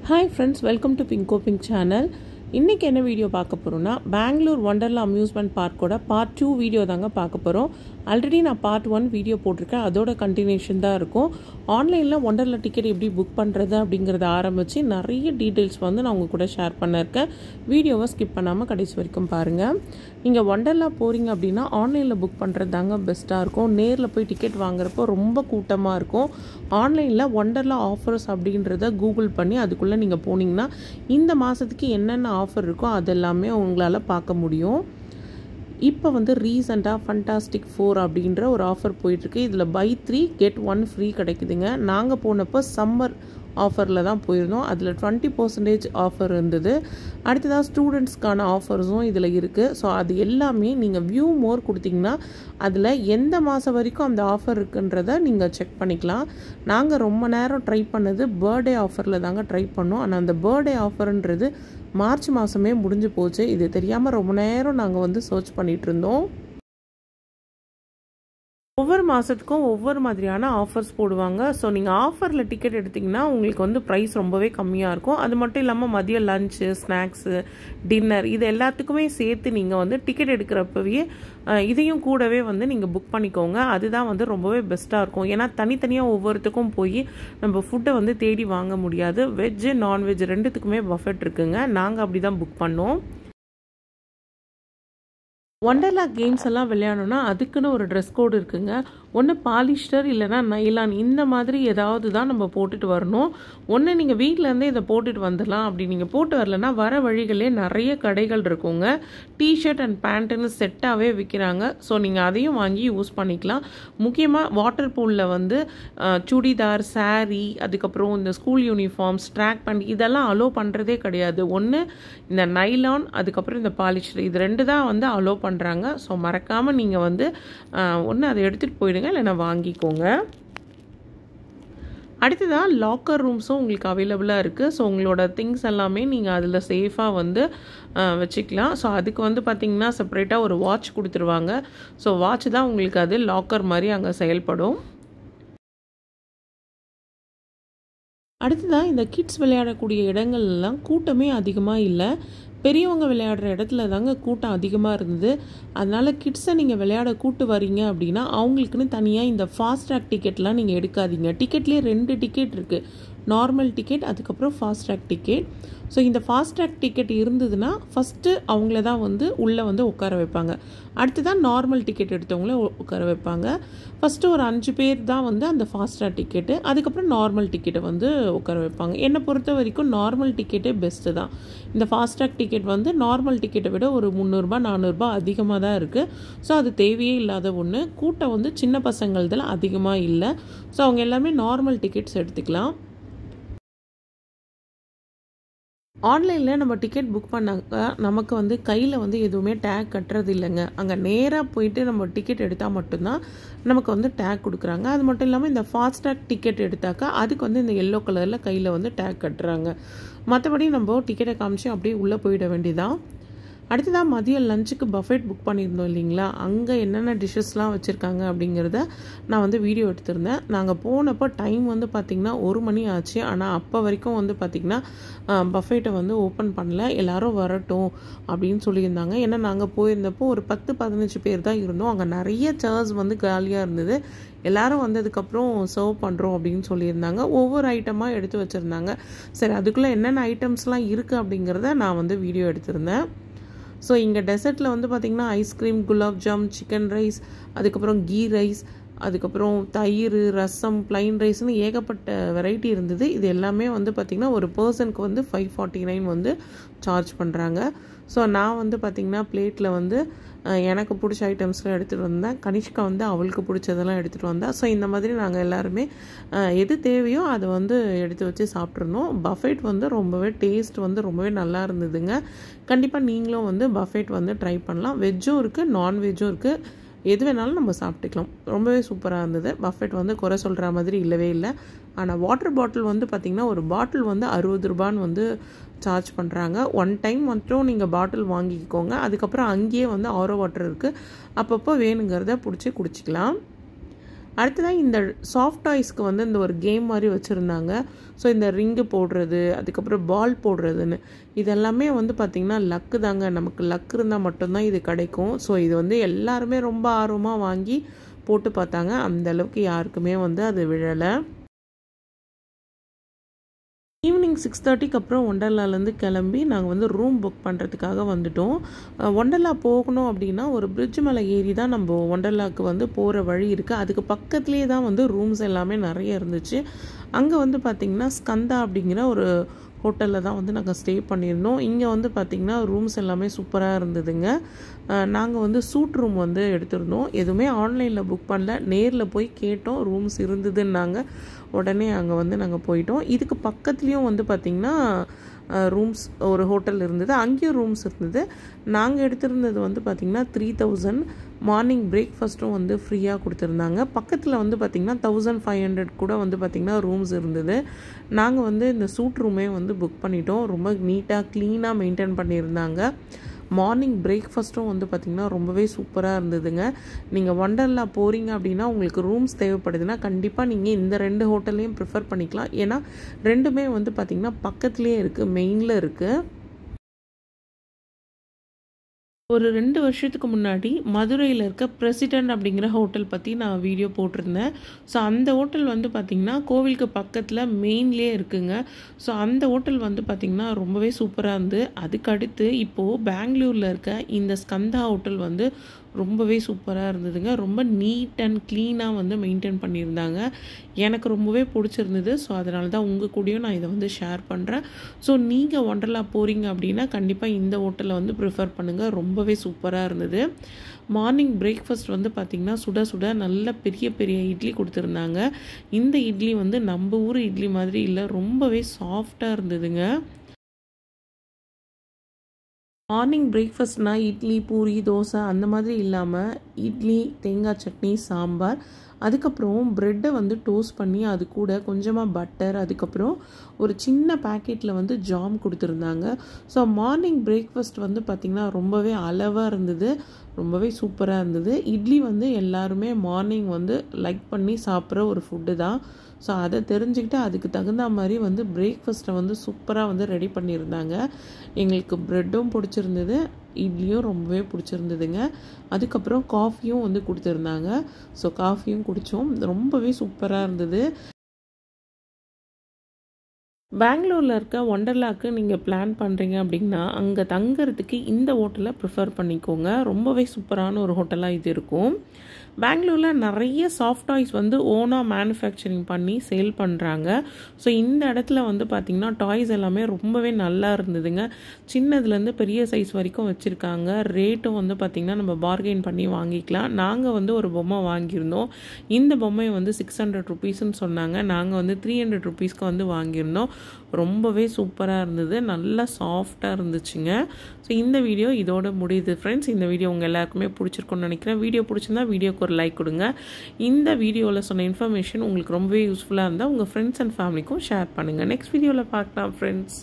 Hi friends, welcome to Pinko Pink channel. இன்னைக்கு என்ன video பார்க்க போறோம்னா பெங்களூர் வண்டர்லா அம்யூஸ்மெண்ட் பார்க்கோட பார்ட் 2 வீடியோ தாங்க பார்க்க போறோம். ஆல்ரெடி நான் பார்ட் 1 வீடியோ போட்டிருக்கேன். அதோட கண்டினியூஷன் தான் இருக்கும். ஆன்லைன்ல வண்டர்லா டிக்கெட் எப்படி புக் பண்றது அப்படிங்கறத ஆரம்பிச்சு நிறைய டீடைல்ஸ் வந்து நான் உங்க கூட ஷேர் பண்ணிருக்கேன். வீடியோவை ஸ்கிப் பண்ணாம கடைசி வரைக்கும் பாருங்க. நீங்க வண்டர்லா போறீங்க அப்படினா ஆன்லைன்ல புக் பண்றது தாங்க பெஸ்டா இருக்கும். நேர்ல போய் டிக்கெட் வாங்குறப்போ ரொம்ப கூட்டமா இருக்கும். ஆன்லைன்ல வண்டர்லா ஆஃபர்ஸ் அப்படிங்கறத கூகுள் பண்ணி அதுக்குள்ள நீங்க போனீங்கன்னா இந்த மாசத்துக்கு என்னென்ன ஆஃபர் இருக்கோ அதெல்லாமே உங்களால பார்க்க முடியும். இப்போ வந்து ரீசெண்டாக ஃபண்டாஸ்டிக் 4 அப்படின்ற ஒரு ஆஃபர் போயிட்டுருக்கு. இதில் பை 3 get 1 ஃப்ரீ கிடைக்குதுங்க. நாங்கள் போனப்போ சம்மர் ஆஃபரில் தான் போயிருந்தோம். அதில் 20% ஆஃபர் இருந்தது. அடுத்ததாக ஸ்டூடெண்ட்ஸ்க்கான ஆஃபர்ஸும் இதில் இருக்குது. ஸோ அது எல்லாமே நீங்கள் வியூ மோர் கொடுத்தீங்கன்னா அதில் எந்த மாதம் வரைக்கும் அந்த ஆஃபர் இருக்குன்றதை நீங்கள் செக் பண்ணிக்கலாம். நாங்கள் ரொம்ப நேரம் ட்ரை பண்ணது பர்த்டே ஆஃபரில் தாங்க ட்ரை பண்ணோம். ஆனால் அந்த பர்த்டே ஆஃபர்ன்றது மார்ச் மாதமே முடிஞ்சு போச்சு. இது தெரியாமல் ரொம்ப நேரம் நாங்கள் வந்து சர்ச் பண்ணிகிட்டு இருந்தோம். ஒவ்வொரு மாதத்துக்கும் ஒவ்வொரு மாதிரியான ஆஃபர்ஸ் போடுவாங்க. ஸோ நீங்கள் ஆஃபரில் டிக்கெட் எடுத்திங்கன்னா உங்களுக்கு வந்து ப்ரைஸ் ரொம்பவே கம்மியாக இருக்கும். அது மட்டும் இல்லாமல் மதியம் லஞ்சு, ஸ்நாக்ஸு, டின்னர் இது எல்லாத்துக்குமே சேர்த்து நீங்கள் வந்து டிக்கெட் எடுக்கிறப்பவே இதையும் கூடவே வந்து நீங்கள் புக் பண்ணிக்கோங்க. அதுதான் வந்து ரொம்பவே பெஸ்ட்டாக இருக்கும். ஏன்னா தனித்தனியாக ஒவ்வொருத்துக்கும் போய் நம்ம ஃபுட்டை வந்து தேடி வாங்க முடியாது. வெஜ்ஜு நான்வெஜ் ரெண்டுத்துக்குமே பஃபெட் இருக்குங்க. நாங்கள் அப்படி தான் புக் பண்ணோம். வண்டர்லா கேம்ஸ் எல்லாம் விளையாடணும்னா அதுக்குன்னு ஒரு ட்ரெஸ் கோடு இருக்குங்க. ஒன்று பாலிஸ்டர் இல்லைனா நைலான் இந்த மாதிரி ஏதாவது தான் நம்ம போட்டுட்டு வரணும். ஒன்று நீங்கள் வீட்டிலேருந்தே இதை போட்டுட்டு வந்துடலாம். அப்படி நீங்கள் போட்டு வரலன்னா வர வழிகளே நிறைய கடைகள் இருக்குங்க. டிஷர்ட் அண்ட் பேண்ட்டுன்னு செட்டாகவே விற்கிறாங்க. ஸோ நீங்கள் அதையும் வாங்கி யூஸ் பண்ணிக்கலாம். முக்கியமாக வாட்டர் பூலில் வந்து சுடிதார், சாரீ, அதுக்கப்புறம் இந்த ஸ்கூல் யூனிஃபார்ம்ஸ், ட்ராக் பேண்ட் இதெல்லாம் அலோவ் பண்ணுறதே கிடையாது. ஒன்று இந்த நைலான், அதுக்கப்புறம் இந்த பாலிஸ்டர் இது ரெண்டு தான் வந்து அலோவ் பண்ணுறாங்க. ஸோ மறக்காமல் நீங்கள் வந்து ஒன்று அதை எடுத்துகிட்டு போயிடுங்க, இல்லைன்னா வாங்கிக்கோங்க. அடுத்ததான் லாக்கர் ரூம்ஸும் உங்களுக்கு அவைலபிளாக இருக்குது. ஸோ உங்களோட திங்ஸ் எல்லாமே நீங்கள் அதில் சேஃபாக வந்து வச்சுக்கலாம். ஸோ அதுக்கு வந்து பார்த்திங்கன்னா செப்பரேட்டாக ஒரு வாட்ச் கொடுத்துருவாங்க. ஸோ வாட்ச் தான் உங்களுக்கு அது லாக்கர் மாதிரி அங்கே செயல்படும். அடுத்ததான் இந்த கிட்ஸ் விளையாடக்கூடிய இடங்கள்லாம் கூட்டமே அதிகமாக இல்லை. பெரியவங்க விளையாடுற இடத்துல தாங்க கூட்டம் அதிகமாக இருந்தது. அதனால் கிட்ஸை நீங்கள் விளையாட கூட்டு வரீங்க அப்படின்னா அவங்களுக்குன்னு தனியாக இந்த ஃபாஸ்ட் ட்ராக் டிக்கெட்லாம் நீங்கள் எடுக்காதீங்க. டிக்கெட்லேயே 2 டிக்கெட் இருக்குது. நார்மல் டிக்கெட், அதுக்கப்புறம் ஃபாஸ்ட் ட்ராக் டிக்கெட். ஸோ இந்த ஃபாஸ்ட் ட்ராக் டிக்கெட் இருந்ததுன்னா ஃபஸ்ட்டு அவங்கள தான் வந்து உள்ளே வந்து உட்கார வைப்பாங்க. அடுத்து தான் நார்மல் டிக்கெட் எடுத்தவங்கள உட்கார வைப்பாங்க. ஃபஸ்ட்டு ஒரு 5 பேர் தான் வந்து அந்த ஃபாஸ்ட் ட்ராக் டிக்கெட்டு, அதுக்கப்புறம் நார்மல் டிக்கெட்டை வந்து உட்கார வைப்பாங்க. என்னை பொறுத்த வரைக்கும் நார்மல் டிக்கெட்டே பெஸ்ட்டு தான். இந்த ஃபாஸ்ட் ட்ராக் டிக்கெட் வந்து நார்மல் டிக்கெட்டை விட ஒரு 300 400 அதிகமாக தான் இருக்குது. ஸோ அது தேவையே இல்லாத ஒன்று. கூட்டம் வந்து சின்ன பசங்களதில் அதிகமாக இல்லை. ஸோ அவங்க எல்லாமே நார்மல் டிக்கெட்ஸ் எடுத்துக்கலாம். ஆன்லைனில் நம்ம டிக்கெட் புக் பண்ணாக்க நமக்கு வந்து கையில் வந்து எதுவுமே டேக் கட்டுறது இல்லைங்க. அங்கே நேராக போயிட்டு நம்ம டிக்கெட் எடுத்தால் மட்டும்தான் நமக்கு வந்து டேக் கொடுக்குறாங்க. அது மட்டும் இல்லாமல் இந்த ஃபாஸ்ட் ட்ராக் டிக்கெட் எடுத்தாக்கா அதுக்கு வந்து இந்த எல்லோ கலரில் கையில் வந்து டேக் கட்டுறாங்க. மற்றபடி நம்ம டிக்கெட்டை காமிச்சு அப்படியே உள்ளே போயிட வேண்டியதான். அடுத்ததாக மதியம் லஞ்சுக்கு பஃபெட் புக் பண்ணியிருந்தோம் இல்லைங்களா, அங்கே என்னென்ன டிஷ்ஷஸ்லாம் வச்சுருக்காங்க அப்படிங்கிறத நான் வந்து வீடியோ எடுத்திருந்தேன். நாங்கள் போனப்போ டைம் வந்து பார்த்திங்கன்னா 1 மணி ஆச்சு. ஆனால் அப்போ வரைக்கும் வந்து பார்த்திங்கன்னா பஃபெட்டை வந்து ஓப்பன் பண்ணல. எல்லோரும் வரட்டும் அப்படின்னு சொல்லியிருந்தாங்க. ஏன்னா நாங்கள் போயிருந்தப்போ ஒரு 10-15 பேர் தான் இருந்தோம். அங்கே நிறைய சேர்ஸ் வந்து காலியாக இருந்தது. எல்லோரும் வந்ததுக்கப்புறம் சர்வ் பண்ணுறோம் அப்படின்னு சொல்லியிருந்தாங்க. ஒவ்வொரு ஐட்டமாக எடுத்து வச்சுருந்தாங்க. சரி, அதுக்குள்ளே என்னென்ன ஐட்டம்ஸ்லாம் இருக்குது அப்படிங்கிறத நான் வந்து வீடியோ எடுத்திருந்தேன். ஸோ இங்கே டெசர்ட்டில் வந்து பார்த்திங்கன்னா ice cream, gulab jam, chicken rice, அதுக்கப்புறம் கீ ரைஸ், அதுக்கப்புறம் தயிர், ரசம், ப்ளைன் ரைஸ்னு ஏகப்பட்ட வெரைட்டி இருந்தது. இது எல்லாமே வந்து பார்த்திங்கன்னா ஒரு பர்சனுக்கு வந்து 549 வந்து சார்ஜ் பண்ணுறாங்க. ஸோ நான் வந்து பார்த்திங்கன்னா பிளேட்டில் வந்து எனக்கு பிடிச்ச ஐட்டம்ஸ்லாம் எடுத்துகிட்டு வந்தேன். கனிஷ்கா வந்து அவளுக்கு பிடிச்சதெல்லாம் எடுத்துகிட்டு வந்தேன். ஸோ இந்த மாதிரி நாங்கள் எல்லாருமே எது தேவையோ அதை வந்து எடுத்து வச்சு சாப்பிட்ருந்தோம். பஃபெட் வந்து ரொம்பவே டேஸ்ட் வந்து ரொம்பவே நல்லா இருந்ததுங்க. கண்டிப்பாக நீங்களும் வந்து பஃபெட் வந்து ட்ரை பண்ணலாம். வெஜ்ஜும் இருக்குது, நான்வெஜ்ஜும் இருக்குது. எது வேணாலும் நம்ம சாப்பிட்டுக்கலாம். ரொம்பவே சூப்பராக இருந்தது. பஃபெட் வந்து குறை சொல்கிற மாதிரி இல்லவே இல்லை. ஆனால் வாட்டர் பாட்டில் வந்து பார்த்திங்கன்னா ஒரு பாட்டில் வந்து 60 ரூபான்னு வந்து சார்ஜ் பண்ணுறாங்க. 1 டைம் மட்டும் நீங்கள் பாட்டில் வாங்கிக்கோங்க. அதுக்கப்புறம் அங்கேயே வந்து ஆரோ வாட்டர் இருக்குது. அப்பப்போ வேணுங்கிறத பிடிச்சி குடிச்சிக்கலாம். அடுத்ததான் இந்த சாஃப்ட் டாய்ஸ்க்கு வந்து இந்த ஒரு கேம் மாதிரி வச்சுருந்தாங்க. ஸோ இந்த ரிங்கு போடுறது, அதுக்கப்புறம் பால் போடுறதுன்னு இதெல்லாமே வந்து பார்த்திங்கன்னா லக்கு தாங்க. நமக்கு லக் இருந்தால் மட்டும்தான் இது கிடைக்கும். ஸோ இது வந்து எல்லாருமே ரொம்ப ஆர்வமாக வாங்கி போட்டு பார்த்தாங்க. அந்தளவுக்கு யாருக்குமே வந்து அது விழலை. ஈவினிங் 6:30க்கு அப்புறம் ஒண்டர்லாலேருந்து கிளம்பி நாங்கள் வந்து ரூம் புக் பண்ணுறதுக்காக வந்துட்டோம். ஒண்டர்லா போகணும் அப்படின்னா ஒரு பிரிட்ஜ் மேலே ஏறி தான் நம்ம ஒண்டர்லாவுக்கு வந்து போகிற வழி இருக்குது. அதுக்கு பக்கத்துலேயே தான் வந்து ரூம்ஸ் எல்லாமே நிறைய இருந்துச்சு. அங்கே வந்து பார்த்திங்கன்னா ஸ்கந்தா அப்படிங்கிற ஒரு ஹோட்டலில் தான் வந்து நாங்கள் ஸ்டே பண்ணியிருந்தோம். இங்கே வந்து பார்த்திங்கன்னா ரூம்ஸ் எல்லாமே சூப்பராக இருந்ததுங்க. நாங்கள் வந்து சூட் ரூம் வந்து எடுத்திருந்தோம். எதுவுமே ஆன்லைனில் புக் பண்ணல, நேரில் போய் கேட்டோம். ரூம்ஸ் இருந்ததுன்னாங்க. உடனே அங்கே வந்து நாங்கள் போயிட்டோம். இதுக்கு பக்கத்துலேயும் வந்து பார்த்திங்கன்னா ரூம்ஸ் ஒரு ஹோட்டல் இருந்தது, அங்கேயும் ரூம்ஸ் இருந்தது. நாங்கள் எடுத்திருந்தது வந்து பார்த்திங்கன்னா 3000. மார்னிங் பிரேக்ஃபாஸ்ட்டும் வந்து ஃப்ரீயாக கொடுத்துருந்தாங்க. பக்கத்தில் வந்து பார்த்திங்கன்னா 1500 கூட வந்து பார்த்திங்கன்னா ரூம்ஸ் இருந்தது. நாங்கள் வந்து இந்த சூட் ரூமே வந்து புக் பண்ணிட்டோம். ரொம்ப நீட்டாக க்ளீனாக மெயின்டைன் பண்ணியிருந்தாங்க. மார்னிங் பிரேக்ஃபாஸ்ட்டும் வந்து பார்த்திங்கன்னா ரொம்பவே சூப்பராக இருந்ததுங்க. நீங்கள் ஒண்டர்லா போகிறீங்க அப்படின்னா உங்களுக்கு ரூம்ஸ் தேவைப்படுதுன்னா கண்டிப்பாக நீங்கள் இந்த 2 ஹோட்டல்லையும் ப்ரிஃபர் பண்ணிக்கலாம். ஏன்னா ரெண்டுமே வந்து பார்த்திங்கன்னா பக்கத்துலேயே இருக்குது, மெயினில் இருக்குது. ஒரு 2 வருஷத்துக்கு முன்னாடி மதுரையில் இருக்க பிரசிடென்ட் அப்படிங்கிற ஹோட்டல் பற்றி நான் வீடியோ போட்டிருந்தேன். ஸோ அந்த ஹோட்டல் வந்து பார்த்திங்கன்னா கோவிலுக்கு பக்கத்தில் மெயின்லேயே இருக்குங்க. ஸோ அந்த ஹோட்டல் வந்து பார்த்திங்கன்னா ரொம்பவே சூப்பராக இருந்து. அதுக்கடுத்து இப்போது பெங்களூரில் இருக்க இந்த ஸ்கந்தா ஹோட்டல் வந்து ரொம்பவே சூப்பராக இருந்ததுங்க. ரொம்ப நீட் அண்ட் க்ளீனாக வந்து மெயின்டைன் பண்ணியிருந்தாங்க. எனக்கு ரொம்பவே பிடிச்சிருந்தது. ஸோ அதனால தான் உங்கள் கூடயும் நான் இதை வந்து ஷேர் பண்ணுறேன். ஸோ நீங்கள் ஒண்டர்லா போகிறீங்க அப்படின்னா கண்டிப்பாக இந்த ஹோட்டலை வந்து ப்ரிஃபர் பண்ணுங்கள். ரொம்பவே சூப்பராக இருந்தது. மார்னிங் பிரேக்ஃபாஸ்ட் வந்து பார்த்திங்கன்னா சுட சுட நல்ல பெரிய பெரிய இட்லி கொடுத்துருந்தாங்க. இந்த இட்லி வந்து நம்ம ஊர் இட்லி மாதிரி இல்லை, ரொம்பவே சாஃப்டாக இருந்ததுங்க. மார்னிங் பிரேக்ஃபாஸ்ட்னால் இட்லி, பூரி, தோசை அந்த மாதிரி இல்லாமல் இட்லி, தேங்காய் சட்னி, சாம்பார், அதுக்கப்புறம் ப்ரெட்டை வந்து டோஸ்ட் பண்ணி அது கூட கொஞ்சமாக பட்டர், அதுக்கப்புறம் ஒரு சின்ன பேக்கெட்டில் வந்து ஜாம் கொடுத்துருந்தாங்க. ஸோ மார்னிங் பிரேக்ஃபாஸ்ட் வந்து பார்த்திங்கன்னா ரொம்பவே அளவாக இருந்தது, ரொம்பவே சூப்பராக இருந்தது. இட்லி வந்து எல்லாருமே மார்னிங் வந்து லைக் பண்ணி சாப்பிட்ற ஒரு ஃபுட்டு தான். ஸோ அதை தெரிஞ்சுக்கிட்டு அதுக்கு தகுந்த மாதிரி வந்து பிரேக்ஃபாஸ்ட்டை வந்து சூப்பராக வந்து ரெடி பண்ணியிருந்தாங்க. எங்களுக்கு ப்ரெட்டும் பிடிச்சிருந்தது, இட்லியும் ரொம்பவே பிடிச்சிருந்ததுங்க. அதுக்கப்புறம் காஃபியும் வந்து கொடுத்துருந்தாங்க. ஸோ காஃபியும் குடித்தோம். ரொம்பவே சூப்பராக இருந்தது. பெங்களூரில் இருக்க ஒண்டர்லாவுக்கு நீங்கள் பிளான் பண்ணுறீங்க அப்படின்னா அங்கே தங்குறதுக்கு இந்த ஹோட்டலை ப்ரிஃபர் பண்ணிக்கோங்க. ரொம்பவே சூப்பரான ஒரு ஹோட்டலாக இது இருக்கும். பெங்களூரில் நிறைய சாஃப்ட் டாய்ஸ் வந்து ஓனாக மேனுஃபேக்சரிங் பண்ணி சேல் பண்ணுறாங்க. ஸோ இந்த இடத்துல வந்து பார்த்திங்கன்னா டாய்ஸ் எல்லாமே ரொம்பவே நல்லா இருந்ததுங்க. சின்னதுலேருந்து பெரிய சைஸ் வரைக்கும் வச்சுருக்காங்க. ரேட்டும் வந்து பார்த்திங்கன்னா நம்ம பார்கெயின் பண்ணி வாங்கிக்கலாம். நாங்கள் வந்து ஒரு பொம்மை வாங்கியிருந்தோம். இந்த பொம்மையை வந்து 600 ருபீஸ்ன்னு சொன்னாங்க. நாங்கள் வந்து 300 ருபீஸ்க்கு வந்து வாங்கியிருந்தோம். ரொம்பவே சூப்பராக இருந்தது, நல்லா சாஃப்டாக இருந்துச்சுங்க. ஸோ இந்த வீடியோ இதோட முடியுது ஃப்ரெண்ட்ஸ். இந்த வீடியோ உங்கள் எல்லாருக்குமே பிடிச்சிருக்குன்னு நினைக்கிறேன். வீடியோ பிடிச்சிருந்தா வீடியோக்கு ஒரு லைக் கொடுங்க. இந்த வீடியோவில் சொன்ன இன்ஃபர்மேஷன் உங்களுக்கு ரொம்பவே யூஸ்ஃபுல்லாக இருந்தால் உங்கள் ஃப்ரெண்ட்ஸ் அண்ட் ஃபேமிலிக்கும் ஷேர் பண்ணுங்கள். நெக்ஸ்ட் வீடியோவில் பார்க்கலாம் ஃப்ரெண்ட்ஸ்.